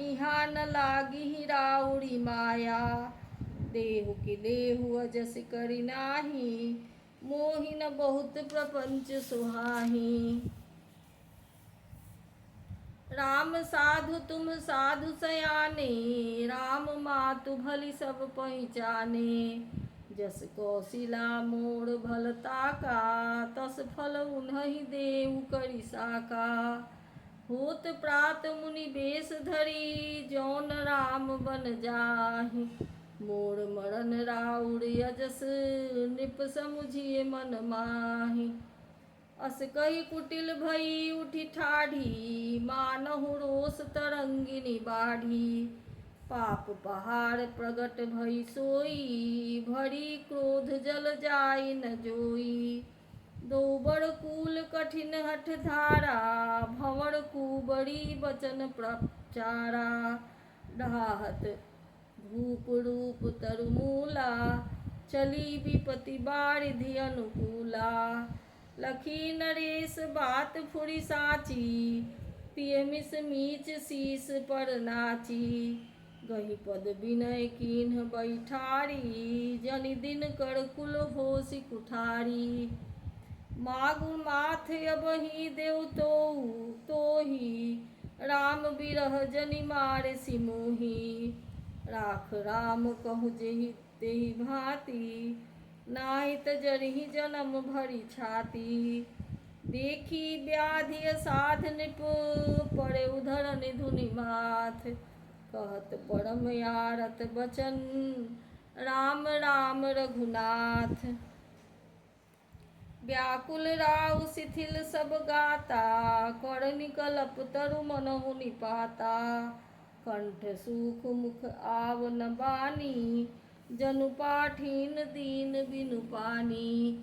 इहाँ न लागी राउरी माया। देहु कि लेहु अजस करि नाही, मोहि न बहुत प्रपंच सुहाही। राम साधु तुम साधु सयाने, राम मातु भली सब पहिचाने। जस कौशिला मोर भलता का, तस फल उन्हहि देहु करि साका। होत प्रात मुनि बेश धरी, जौन राम बन जाहि। मोर मरन राउर अजस, नृप समुझिए मन माहि। अस कही कुटिल भई उठि ठाढ़ी, मानहु रोष तरंगिनी बाढ़ी। पाप पहाड़ प्रगट भई सोई, भरी क्रोध जल जाई न जोई। दो बर कूल कठिन हठ धारा, भंवर कुबरी बचन प्रचारा। ढाहत भूप रूप तरुमूला, चली विपति बारिधि अनुकूला। लखी नरेश बात फुरि साची, पिय मिस मीच शीस पर नाची। गही पद विनय कीन्ह बैठारी, जनि दिन कर कुल होसि कुठारी। मागु माथ अबहि देव तोहि, राम बिरह जनि मारे सिमोहि। राख राम कहु जेहि तेहि भांति, नाही त जरहि जनम भरि छाती। देखी व्याधि असाध नृप, पड़े उधर निधुनि माथ। कहत परम यारत बचन, राम राम रघुनाथ। व्याकुल राउ शिथिल सब गाता, कर निकलप तरु मनहु निपाता। कंठ सूख मुख आव न बानी, जनु पाठीन दीन बिनु पानी।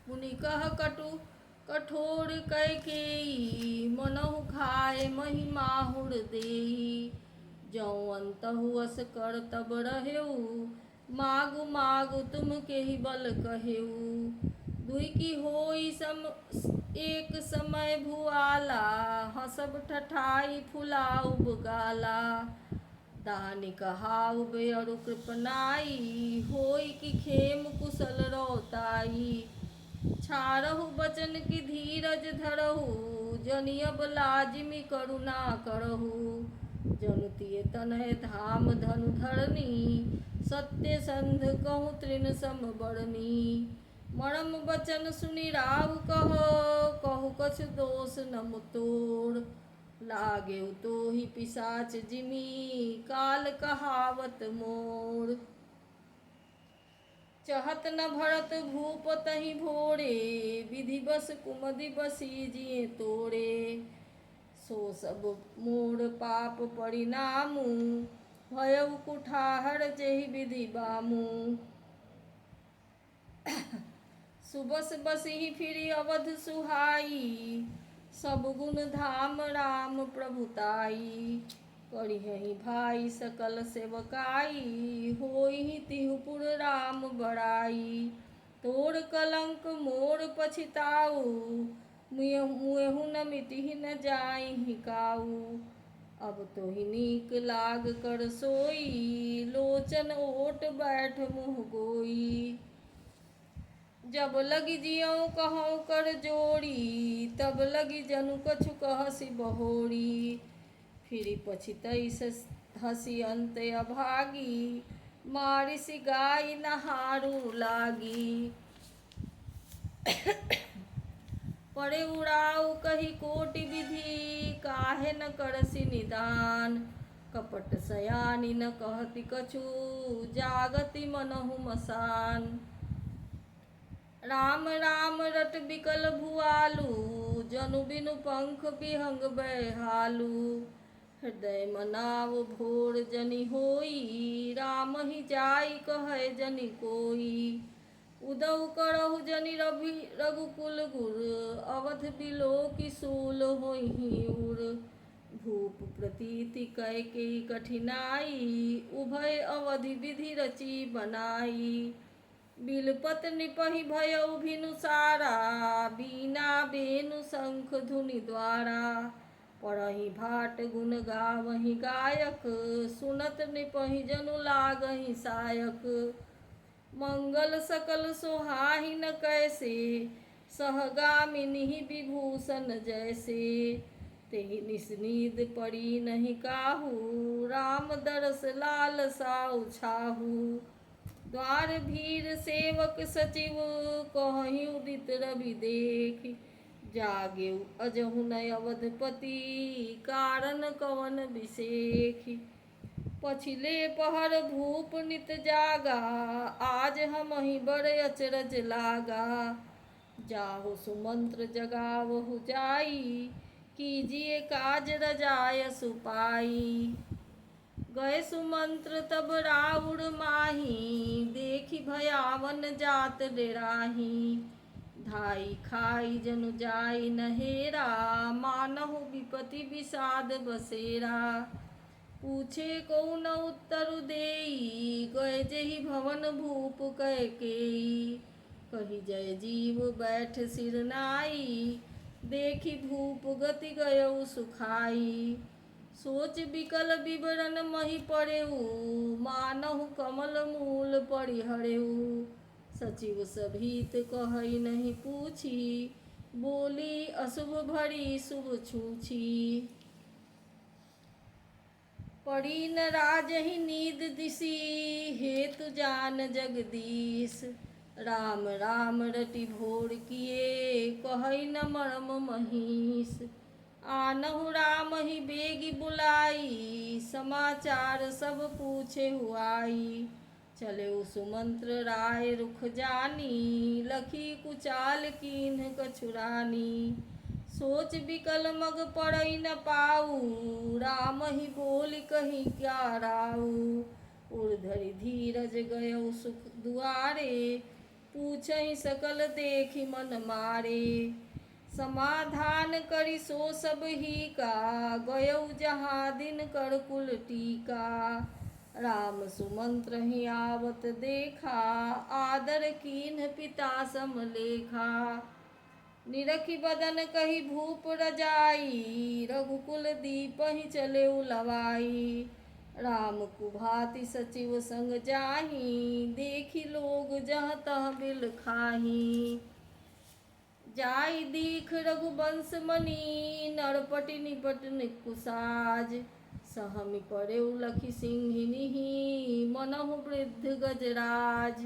मुनि कह कटु कठोर कैकेयी, मनहु खाए महि माहुर देई। जौं अन्तहु अस कर तब रहेउ, मागु मागु तुम केहि बल कहेउ। दुई की होई एक समय भुआला, हसब ठठाई फुलाउब गाला। दानि कहाउ बेअरु कृपनाई, होई की खेम कुशल रौताई। छारहु बचन की धीरज धरहु, जनि अब लाजिमी करुणा करहु। जनु तिय तनय धाम धनु धरनी, सत्य संध कहूँ तृण सम बरनी। मरम बचन सुनि राउ कहु कछु दोष न मुतोर। लागेउ तोहि पिशाच जिमी, काल कहावत मोर। चहत न भरत भूप तहि भोरे, विधि बस कुमदि बसी जिए तोरे। सो सब मोर पाप परिणामु, भयउ कुठाहर जेहि विधि बामु। सुबस बसिहि फिरि अवध सुहाई, सब गुण धाम राम प्रभुताई। करिहहि भाई सकल सेवकाई, होइहि तिहुपुर राम बड़ाई। तोर कलंक मोर पछिताउ, मुएहु न मिटिहि न जाइहि काऊ। अब तोहि नीक लाग कर सोई, लोचन ओट बैठ मुँह गोई। जब लगी जियऊ कहूँ कर जोड़ी, तब लगी जनु कछु कहसि बहोरी। फिरि पछितई हसी अंत अभागी, मारिसि गाई नहारू लागी। पड़े उड़ाऊ कही कोटि विधि, काहे न करसि निदान। कपट सयानी न कहति कछु, जागति मनहु मसान। राम राम रट बिकल भुआलू, जनु बिनु पंख बिहंग बहालू। हृदय मनाव भोर जनि होई, राम ही जाई कहे जनि कोई। उदउ करहु जनि रघुकुल गुर, अवध बिलो की सूल होई उर। भूप प्रतीति कैकेयी कठिनाई, उभय अवधि विधि रची बनाई। बिलपत निपहि भयउ भिनुसारा, बीना बेनु शंख धुनि द्वारा। पढ़हि भाट गुण गावहि गायक, सुनत निपहि जनु लागहि सायक। मंगल सकल सोहाहि न कैसे, सहगामिनी विभूषण जैसे। तेहि निस नींद पड़ी नहीं काहू, राम दरस लालसा छाहू। द्वार भीर सेवक सचिव, कहहि उदित रवि देखि। जागेउ अजहु न अवधपति, कारण कवन विशेखि। पछिले पहर भूप नित जागा, आज हमहि बड़ अचरज लागा। जाहु सुमंत्र जगावहु जाई, कीजिए काज रजाय सुपाई। गए सुमंत्र तब राउर माही, देखि भयावन जात डेराही। धाई खाई जनु जाई नहेरा, मानहु विपति विषाद बसेरा। पूछे को न उत्तर देई, गए जेहि भवन भूप कैकेयी। कही जय जीव बैठ सिर नाई, देखि भूप गति गयउ सुखाई। सोच बिकल विवरण मही पड़ेऊ, मानहु कमल मूल परिहरेऊ। सचिव सभीत कहई नहीं पूछी, बोली अशुभ भरी शुभ छूछी। पड़ी न राजहि नींद दिसी, हेतु जान जगदीश। राम राम रटि भोर किए, कहई न मर्म महीस। आनहु राम ही बेगी बुलाई, समाचार सब पूछे हुआई। चले सुमंत्र राय रुख जानी, लखी कुचाल कीन्ह कछुरानी। सोच बिकल मग पड़ई न पाऊ, राम ही बोल कही क्या राऊ। उर्धरि धीरज गयउ सुख दुआरे, पूछहि सकल देखि मन मारे। समाधान करि सो सब ही का, गयउ जहाँ दिन कर कुल टीका। राम सुमंत्र ही आवत देखा, आदर कीन्ह पिता सम लेखा। निरखि बदन कही भूप रजाई, रघुकुल दीपहि चले लवाई। राम कुभाति सचिव संग जाहि, देखि लोग जहाँ तहाँ बिल खाहि। जाई दीख रघुवंश मणि, नरपटि निपट निकुसाज। सहमि पड़ेउ लखि सिंहिनी, मनहु वृद्ध गजराज।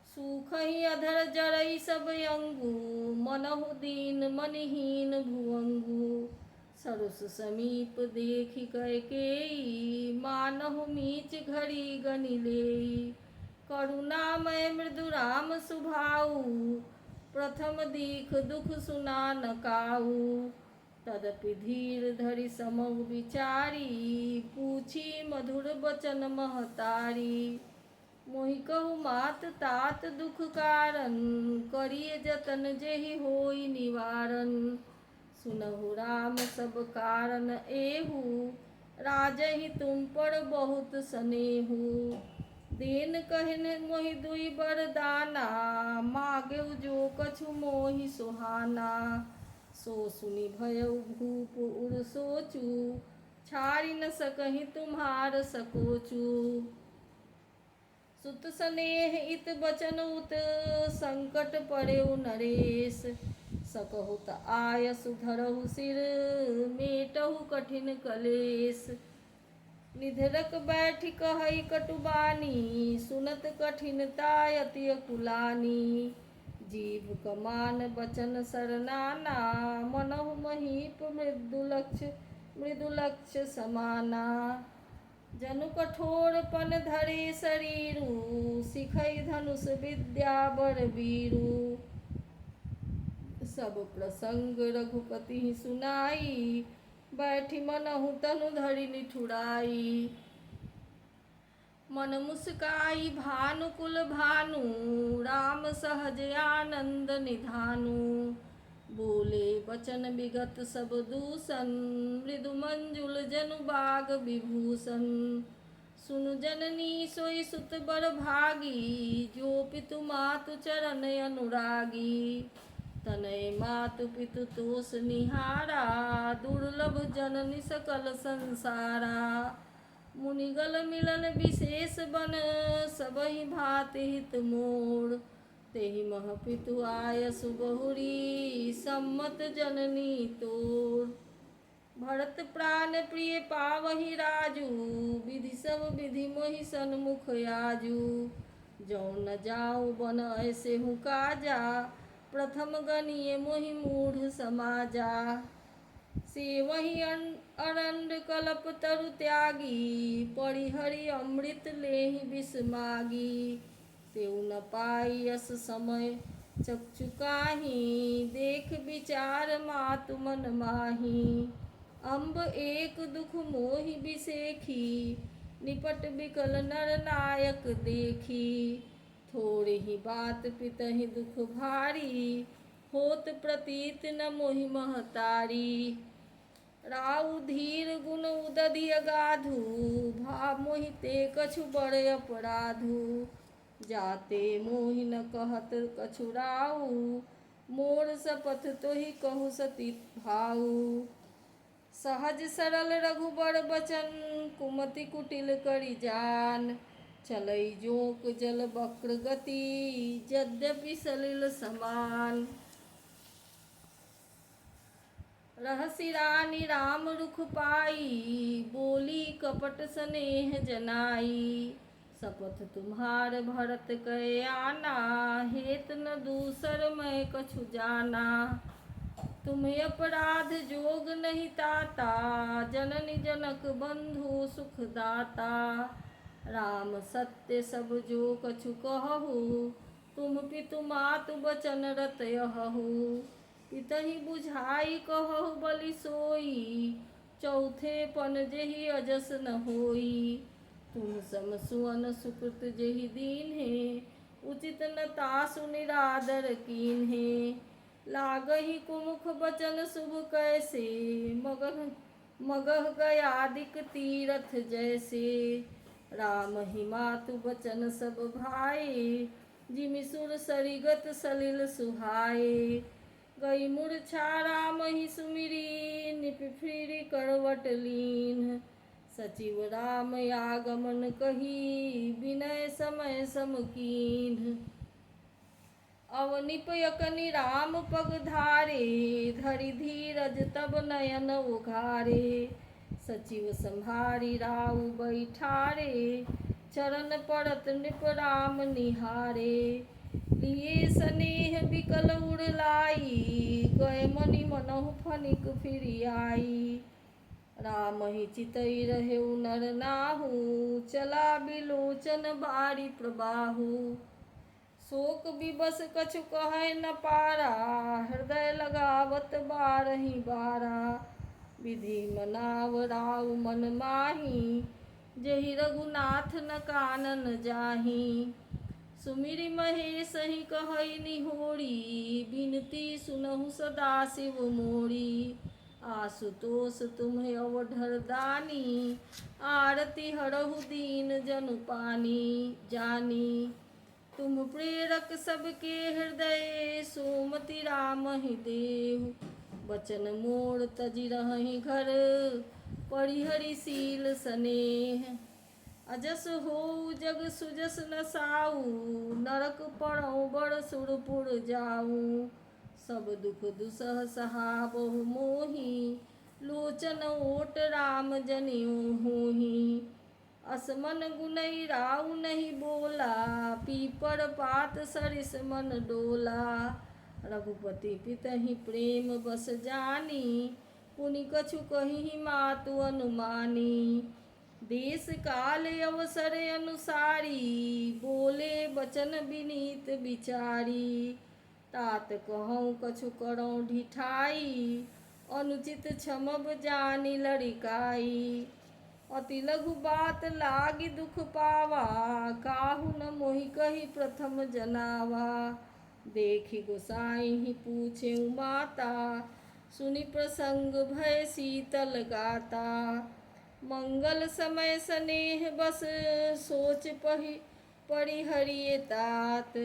सूखहि अधर जरई सब अंगु, मनहु दीन मनिहीन भुअंगु। सरुस समीप देखि कैकेयी, मानहु मीच घड़ी गनि लेई। करुणामय मृदु राम सुभाऊ, प्रथम दीख दुख सुना न काऊ। तदपि धीर धरि समहु विचारी, पूछी मधुर बचन महतारी। मोहि कहु मात तात दुख कारण, करिए जतन जेहि होई निवारण। सुनहु राम सब कारण एहू, राजहि तुम पर बहुत स्नेहु। देन कहन मोहि दुई बरदाना, मागेउ जो कछु मोहि सुहाना। सो सुनि भयउ भूप उर सोचू, छाड़ि न सकहि तुम्हार सकोचू। सुत स्नेह इत बचन उत, संकट पड़ेउ नरेश। सकहु त आयसु धरहु सिर, मेटहु कठिन कलेश। निधरक बैठि कहई कटुबानी, सुनत कठिनता अति अकुलानी। जीव कमान बचन सरनाना, मनहु महीप मृदुलक्ष समाना। जनु कठोरपन धरे शरीरु, सिखै धनुष विद्या बर बीरु। सब प्रसंग रघुपति सुनाई, बैठी मनहु तनु धरि निठुराई। मन मुस्काई भानुकुल भानु, राम सहज आनंद निधानु। बोले बचन विगत सब दूषण, मृदु मंजुल जनु बाग विभूषण। सुनु जननी सोई सुत बर भागी, जो पितु मातु चरण अनुरागी। तनय मातु पितु तोष निहारा, दुर्लभ जननी सकल संसारा। मुनिगल मिलन विशेष बन, सबहि भांति हित मोर। तेहि मह पितु आयसु बहुरी, सम्मत जननी तोर। भरत प्राण प्रिय पावहि राजू, विधि सब विधि मोहि सन्मुख आजू। जो न जाऊँ बन ऐसे हूँ काजा, प्रथम गनिय मोहि मूढ़ समाजा। से वही अरंड कल्प तरु त्यागी, परिहरि अमृत लेहि विष मागी। तेउ न पाई यस समय चक्षुकाहि, देख विचार मातु मन माही। अम्ब एक दुख मोहि बिसेखी, निपट बिकल नर नायक देखी। थोड़े ही बात पितहि दुख भारी, होत प्रतीत न मोहि महतारी। राउ धीर गुण उदधि अगाधु, भाव मोहि ते कछु बड़ अपराधु। जाते मोहि न कहत कछु राउ, मोर शपथ तोहि कहु सती भाऊ। सहज सरल रघुबर बचन, कुमति कुटिल करि जान। चलै जोक जल वक्र गति, यद्यपि सलिल समान। रहसि रानी राम रुख पाई, बोली कपट स्नेह जनाई। शपथ तुम्हार भरत कहे आना, हेत न दूसर मैं कछु जाना। तुम्हें अपराध जोग नहीं ताता, जननी जनक बंधु सुख दाता। राम सत्य सब जो कछु कहु, तुम पितु मातु बचन रत यहु। पितहि बुझाई कहु बलि सोई, चौथे पन जेहि अजस न होई। तुम सम सुअन सुकृत जेहि दीन्हे, उचित न तासु निरादर कीन्हे। लागहि कुमुख बचन शुभ कैसे, मगह गयादिक तीरथ जैसे। राम ही मातु बचन सब भाए, जिमि सुर सरिगत सलिल सुहाए। गई मूर्छा राम ही सुमिरी, निप फिरि करवट लीन। सचिव राम आगमन कही, विनय समय सम कीन्ह। अवनिप यकनि राम पग धारे, धरि धीरज तब नयन उघारे। सचिव संभारी राउ बैठारे, चरण पड़त नृप राम निहारे। लिए स्नेह बिकल उड़लाई, गए मनि मनहु फनिक फिरि आई। राम ही चितई रहेउ नर नाहु, चला बिलोचन बारी प्रबाहु। शोक विवश कछु कहै न पारा, हृदय लगावत बारहि बारा। विधि मनाव राउ मन माही, जेहि रघुनाथ न कानन जाही। सुमिरि महेश ही कहै निहोरी, बिनती सुनहु सदा शिव मोरी। आशुतोष तुम्हें अवधर दानी, आरती हरहु दीन जनु पानी जानी। तुम प्रेरक सबके हृदय, सोमति राम ही देहु। बचन मोर तजि रहहि घर, परिहरि सील स्नेह। अजस होउ जग सुजस न साऊ, नरक पड़ौ बड़ सुरपुर जाऊ। सब दुख दुसह सहाबहु मोहि, लोचन ओट राम जनियु होहि। असमन गुनै राउ नहीं बोला, पीपर पात सरिस मन डोला। रघुपति पितहि प्रेम बस जानी, पुनि कछु कहिहि मातु अनुमानी। देश काल अवसर अनुसारी बोले बचन विनीत विचारी। तात कहूँ कछु करौं ढिठाई अनुचित क्षमब जानि लड़िकाई। अति लघु बात लागी दुख पावा काहू न मोहि कही प्रथम जनावा। देखी गोसाई ही पूछे माता सुनि प्रसंग भय शीतल गाता। मंगल समय स्नेह बस सोच परिहरिये तात।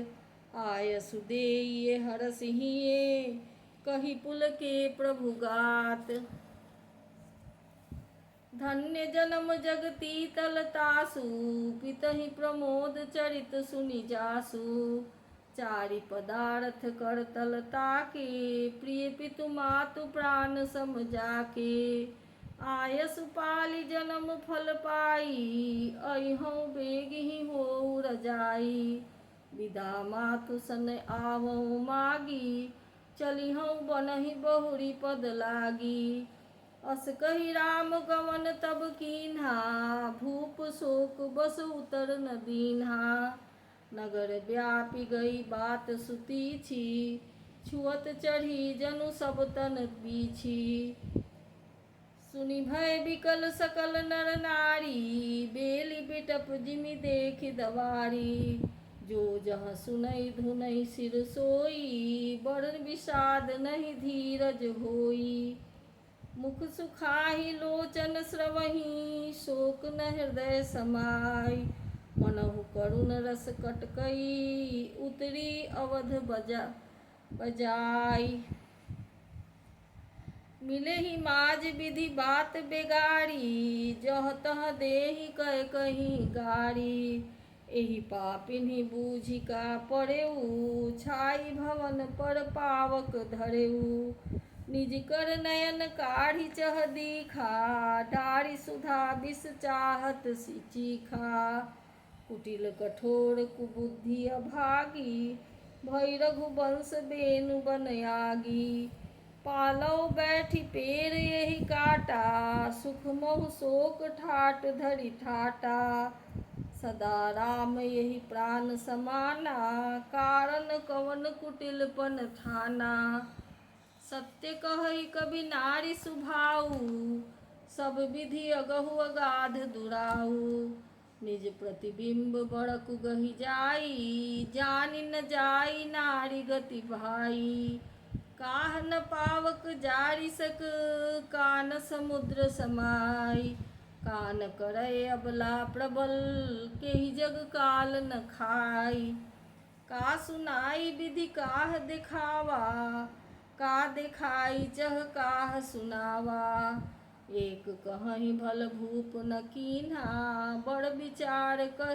आयसु देइये हरसिहिये कही पुल के प्रभु गात। धन्य जन्म जगती तलतासु पितहि प्रमोद चरित सुनि जासु। चारि पदार्थ कर तलता के प्रिय पितु मातु प्राण सम जाके। आयसु पाली जन्म फल पाई अइहौं बेगहि होऊ रजाई। विदा मातु सन आवौं मागी चलिहौं बनहि बहुरी पद लागी। अस कही राम गमन तब कीन्हा भूप शोक बस उतर न दीन्हा। नगर व्यापी गई बात सुतीछी छुअत चढ़ी जनु सब तन बीछी। सुनि भय विकल सकल नर नारी बेली बिटप जिमि देखि दवारी। जो जहाँ सुनई धुनई सिर सोई बड़ विषाद नहीं धीरज होई। मुख सुखाहि लोचन स्रवहि शोक न हृदय समाई। मनहु करुण रस कटकई उतरी अवध बजाई। मिले ही माज विधि बात बेगारी जह तह देहि कह कहीं गारी। एहि पापिन्हि बूझि का पड़ेऊ छाई भवन पर पावक धरेऊ। निज कर नयन काढ़ी चह दीखा डारि सुधा विष चाहत चीखा। कुटिल कठोर कुबुद्धि अभागी भई रघुवंश बेनु बन आगी। पालौ बैठी पेड़ यही काटा सुख मोह शोक ठाट धरि ठाटा। सदा राम यही प्राण समाना कारण कवन कुटिलपन ठाना। सत्य कहई कभी नारी सुभाऊ सब विधि अगहु अगाध दुराऊ। निज प्रतिबिंब बड़कु गहि जाई जानि न जाई नारी गति भाई। काह न पावक जारि सक कान समुद्र समाई। कान करय अबला प्रबल केहि जग काल न खाई। का सुनाई विधि काह दिखावा का दिखाई चह काह सुनावा। एक कहहि भल भूप न कीन्हा बड़ विचार कह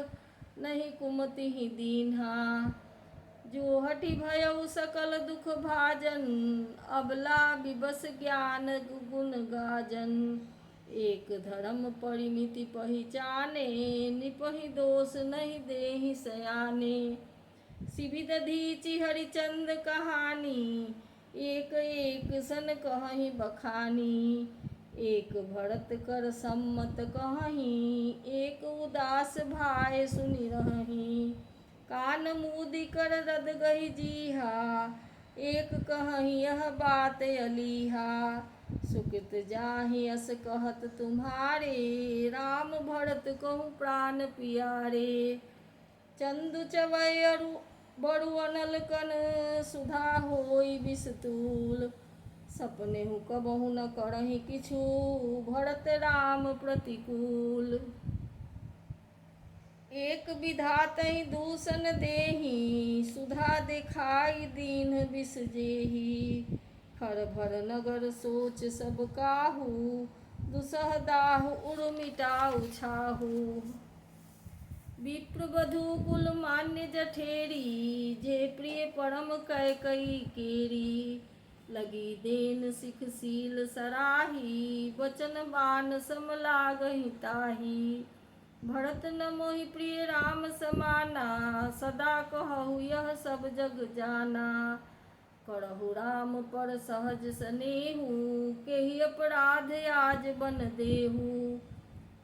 नहीं कुमतिहि दीन्हा। जो हठि भयउ सकल दुख भाजन अबला विबस ज्ञान गुण गाजन। एक धर्म परिमिति पहिचाने निपहि दोष नहीं देहि सयाने। सिबिद धीचि हरिचंद कहानी एक एक सन कहहि बखानी। एक भरत कर सम्मत कहहि एक उदास भाय सुनि रहहि। कान मूदि कर रद गहि जीहा एक कहहि यह बात अलीहा। सुकृत जाहि अस कहत तुम्हारे राम भरत कहूँ प्राण पियारे। चंदु चवै बड़ु अनल कन सुधा होई विषतूल। सपनेहु कबहु न करहि किछु भरत राम प्रतिकूल। एक विधातहि दूषण देहि सुधा देखाई दीन विष जेहि। खर भर नगर सोच सब काहू दुसह दाहु उर मिटाऊ छाहू। विप्रवधू कुल मान्य जठेरी जे प्रिय परम कैकई केरी। लगी देन सिख सील सराही वचन बान सम लागहि ताही। भरत न मोहि प्रिय राम समाना सदा कहु यह सब जग जाना। करहु राम पर सहज स्नेहु केहि अपराध आज बन देहु।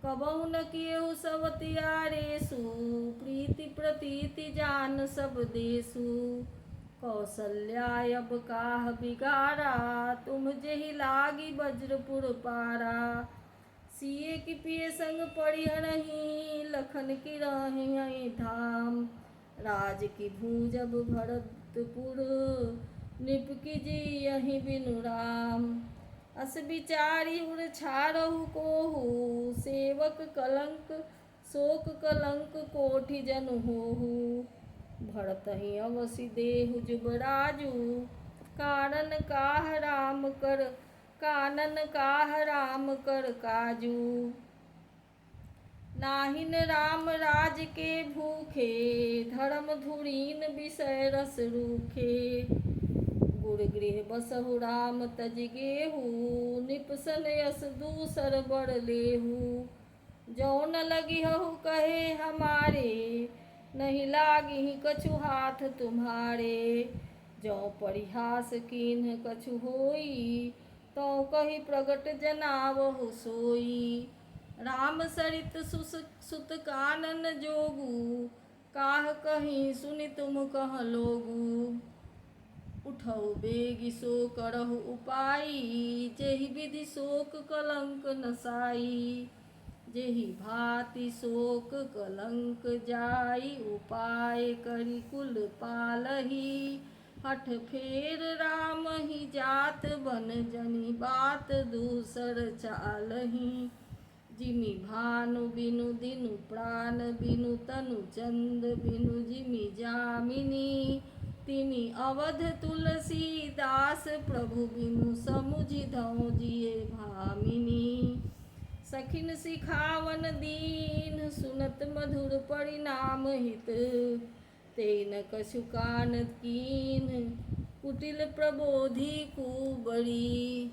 कबहु न किएहु सवतियारेषु प्रीति प्रतीति जान सब देसु। कौसल्याय अब काह बिगारा तुम जेहि लागी वज्रपुर पारा। सिए की पिए संग पड़िहनहि लखन की रही धाम। राज की भूजब भरतपुर नृप की जियहि बिनु राम। अस विचारी उर छारहु कोहू सेवक कलंक शोक कलंक कोटि जन होहू। भरतहि अवसि देहु जुबराजू कानन काह राम कर काजू। नाहिन राम राज के भूखे धर्म धुरीन विषय रस रूखे। गुर गृह बसहु राम तज गेहू निपसन यस दूसर बर लेहू। जौन लगिहु कहे हमारे नहीं लागिहि कछु हाथ तुम्हारे। जौ परिहास कीन्ह कछु होई तौ कहि प्रगट जनावहु सोई। राम सरित सुत कानन जोगू काह कहीं सुनि तुम कह लोगू। उठऊ बेगी सो करहु उपाई जेहि विधि शोक कलंक नसाई। जेहि भांति शोक कलंक जाई उपाय करि कुल पालही। हठ फेर राम ही जात बन जनि बात दूसर चालही। जिमि भानु बिनु दिनु प्राण बिनु तनु चंद बिनु जिमि जामिनी। तिमि अवध तुलसीदास प्रभु बिनु समुझि धौं जिए भामिनी। सखिन सिखावन दीन सुनत मधुर परिणाम हित। तेई न कछु कान कीन कुटिल प्रबोधि कुबरी।